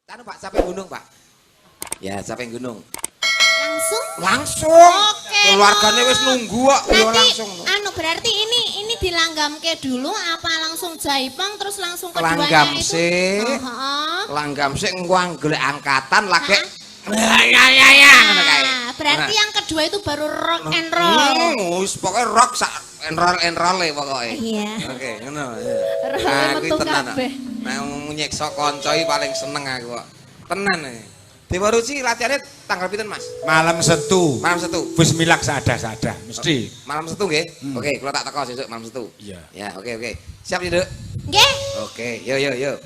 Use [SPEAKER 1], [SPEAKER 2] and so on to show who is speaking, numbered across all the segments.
[SPEAKER 1] Anu Pak, sampai gunung Pak. Ya, sampai gunung.
[SPEAKER 2] Langsung?
[SPEAKER 1] Langsung.
[SPEAKER 2] Oke.
[SPEAKER 1] Keluarganya wis nunggu kok. Yo
[SPEAKER 2] Nanti
[SPEAKER 1] langsung.
[SPEAKER 2] anu berarti ini dilanggamke dulu apa langsung jaipong terus langsung
[SPEAKER 1] Langgam
[SPEAKER 2] keduanya itu?
[SPEAKER 1] sih.
[SPEAKER 2] Heeh.
[SPEAKER 1] Langgam sih nguang golek angkatan lagi. Ya ngono kae.
[SPEAKER 2] Berarti yang kedua itu baru rock and roll.
[SPEAKER 1] Wis pokoke rock sak enroll pokoke.
[SPEAKER 2] Iya.
[SPEAKER 1] Oke, ngono.
[SPEAKER 2] Roll
[SPEAKER 1] Aku
[SPEAKER 2] metu
[SPEAKER 1] tenan.
[SPEAKER 2] kabeh.
[SPEAKER 1] Nek nyiksa kanca iki paling seneng aku kok. Tenan iki. Dewa Ruci latihannya tanggal pinten Mas?
[SPEAKER 3] Malam Setu.
[SPEAKER 1] Malam Setu.
[SPEAKER 3] Wis milak sada mesti.
[SPEAKER 1] Malam Setu nggih? Oke, kalau tak teko sesuk malam Setu.
[SPEAKER 3] Iya.
[SPEAKER 1] Ya, oke. Siap ya, Duk?
[SPEAKER 2] Nggih.
[SPEAKER 1] Oke, yo.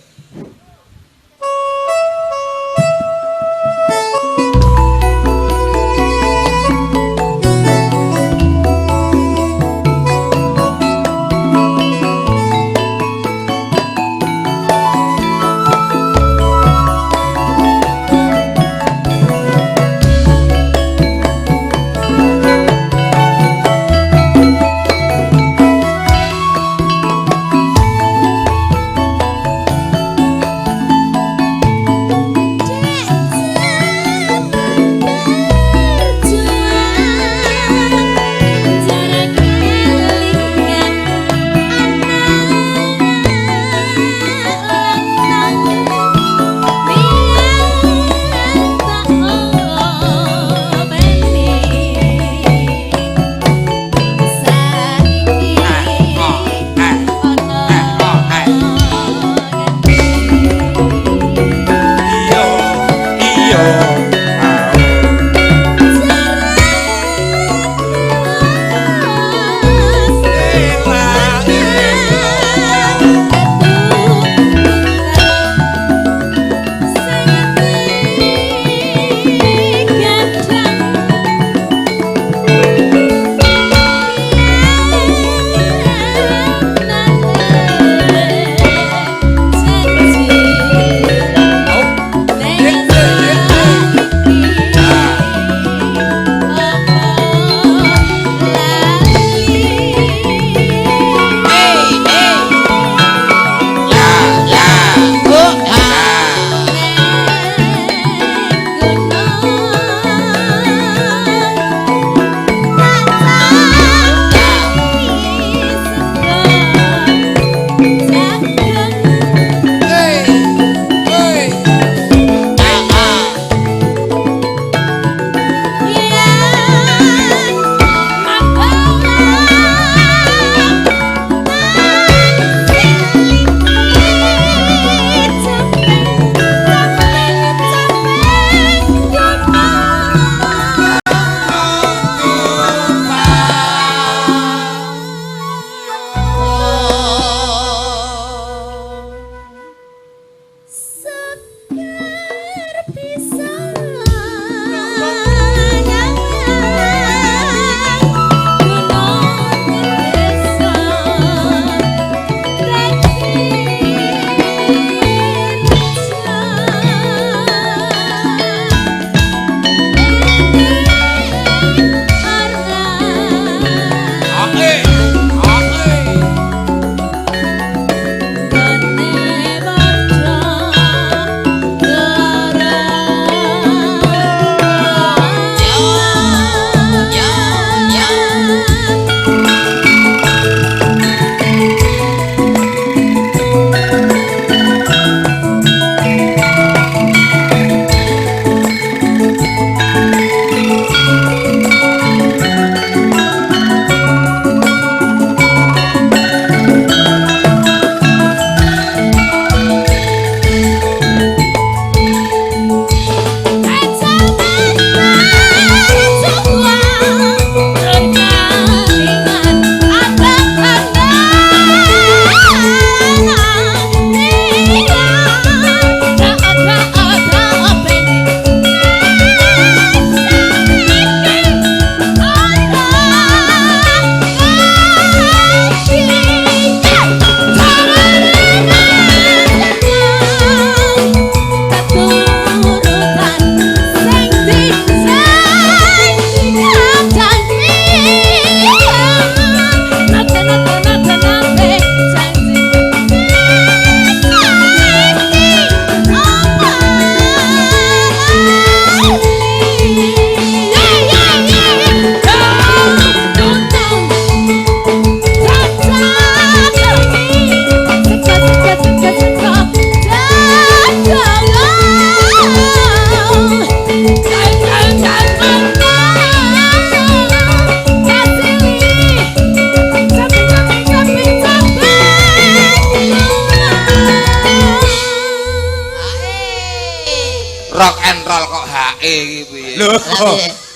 [SPEAKER 1] rock and roll kok HE iki piye?
[SPEAKER 3] Loh.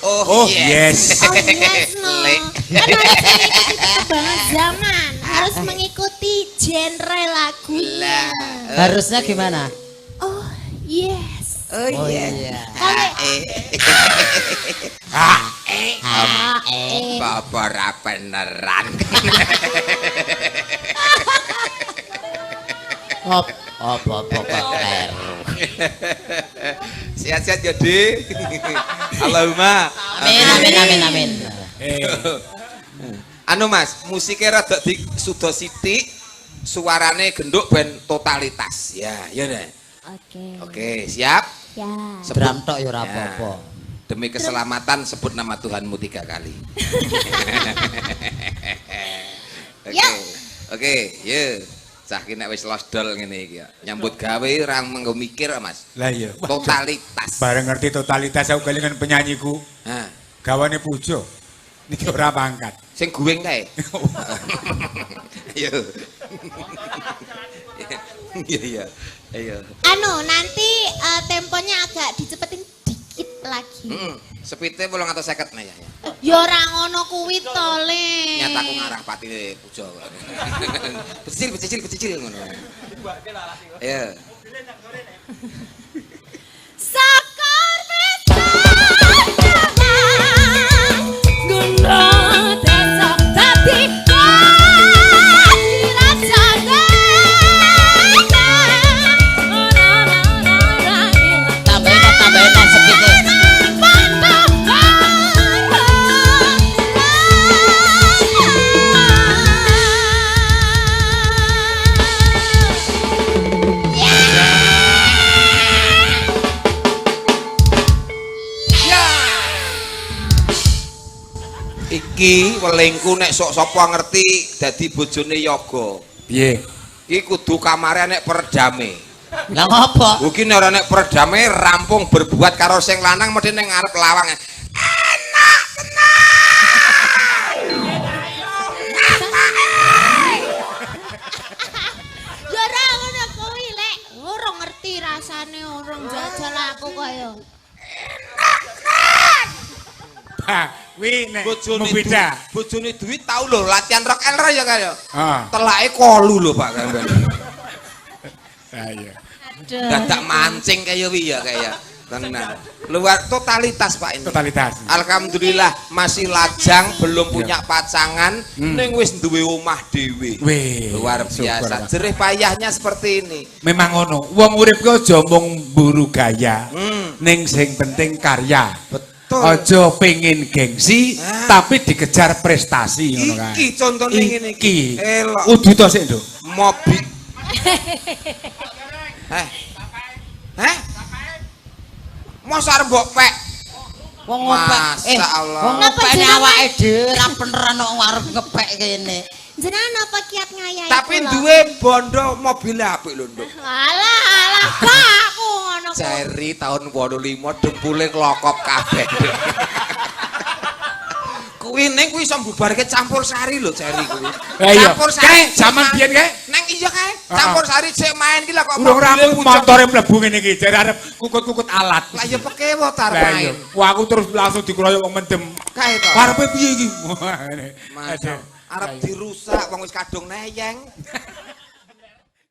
[SPEAKER 1] Oh,
[SPEAKER 3] yes.
[SPEAKER 2] Oh yes no.
[SPEAKER 1] Lek.
[SPEAKER 2] Kan harus mengikuti perkembangan zaman, harus mengikuti genre lagunya.
[SPEAKER 4] Harusnya gimana?
[SPEAKER 2] Oh yes.
[SPEAKER 4] Oh iya.
[SPEAKER 1] Bapak ra beneran.
[SPEAKER 4] Apa kleru.
[SPEAKER 1] Sehat-sehat ya, Dik. Allahumma.
[SPEAKER 4] Amin.
[SPEAKER 1] Anu Mas, musiknya rada sudo sithik, suarane genduk ben totalitas. Ya deh. Oke, siap?
[SPEAKER 2] Ya.
[SPEAKER 4] Drum tok ya ora apa-apa.
[SPEAKER 1] Demi keselamatan sebut nama Tuhanmu 3 kali. Oke, yuk. Cah ki nek wis losdol ngene iki ya. Nyambut gawe ora menggo mikir, Mas.
[SPEAKER 3] Lah iya.
[SPEAKER 1] Totalitas.
[SPEAKER 3] Bareng ngerti totalitas aku kelingan penyanyiku.
[SPEAKER 1] Nah,
[SPEAKER 3] Gawane pujo. Niki ora pangkat.
[SPEAKER 1] sing guwing kae. Ayo. Iya. Ayo.
[SPEAKER 2] Anu nanti temponya agak dicepetin dikit lagi.
[SPEAKER 1] Sepite 850 nah ya.
[SPEAKER 2] Ya ora ngono kuwi to, Le.
[SPEAKER 1] Nyataku ngarah pati pujo. Becicil ngono. Ayo.
[SPEAKER 2] Sakar Guna desa dadi dirasane.
[SPEAKER 4] Tambahin sepite.
[SPEAKER 1] Iki welingku nek sok sapa ngerti dadi bojone Yoga.
[SPEAKER 3] Piye?
[SPEAKER 1] Iki kudu kamare nek peredame.
[SPEAKER 4] Lah ngopo?
[SPEAKER 1] Iki nek ora nek peredame rampung berbuat karo sing lanang mesti ning ngarep lawang. Enak
[SPEAKER 2] Ya ora ngono kuwi, Lek. Ora ngerti rasane orang jajal aku kaya.
[SPEAKER 3] Kuwi nek membeda.
[SPEAKER 1] Bojone duit tau lho latihan rock and roll ya kaya.
[SPEAKER 3] Ah.
[SPEAKER 1] Telake kolu lho Pak Gambar.
[SPEAKER 3] Lah iya.
[SPEAKER 1] Dadak mancing kaya wi ya kaya. Tenan. Luar totalitas Pak ini.
[SPEAKER 3] Totalitas.
[SPEAKER 1] Alhamdulillah masih lajang, belum punya pacangan, ning wis duwe omah dhewe.
[SPEAKER 3] Wih,
[SPEAKER 1] Luar biasa. Jerih payahnya seperti ini.
[SPEAKER 3] Memang ngono. Wong urip ku aja mung mburu gaya. Ning sing penting karya.
[SPEAKER 1] Betul.
[SPEAKER 3] Aja pengen gengsi tapi dikejar prestasi ngono kae.
[SPEAKER 1] Iki contone ngene iki. Elok.
[SPEAKER 3] Udu to sik, Nduk.
[SPEAKER 1] Mobil. Mosar mbok pek.
[SPEAKER 4] Wong ngopek.
[SPEAKER 1] Masyaallah.
[SPEAKER 4] Wong ngopekne awake dhewe ra beneran kok arep ngepek kene.
[SPEAKER 2] Jenengan apa kiat ngayahi?
[SPEAKER 1] Tapi duwe bondo mobil apik lho, Nduk.
[SPEAKER 2] Alah, Pak, aku ngono kok.
[SPEAKER 1] Ceri tahun 85 dempule klokop kabeh. Kuwi ning kuwi iso mbubarke campur sari lho Ceri kuwi.
[SPEAKER 3] Lah iya.
[SPEAKER 1] Campur
[SPEAKER 3] Kae jaman biyen kae.
[SPEAKER 1] Neng iya kae. Campur sari sik main ki lah kok
[SPEAKER 3] Urung
[SPEAKER 1] mobile
[SPEAKER 3] rampung
[SPEAKER 1] pucuk.
[SPEAKER 3] motore mlebu ngene iki, jare arep kukut-kukut alat.
[SPEAKER 1] Lah ya pekewo tar
[SPEAKER 3] Lah iya.
[SPEAKER 1] main.
[SPEAKER 3] Wah aku terus langsung dikeroyok wong mendem.
[SPEAKER 1] Kae to.
[SPEAKER 3] Karepe piye iki?
[SPEAKER 1] Masya. Arep dirusak wong wis kadung neyeng.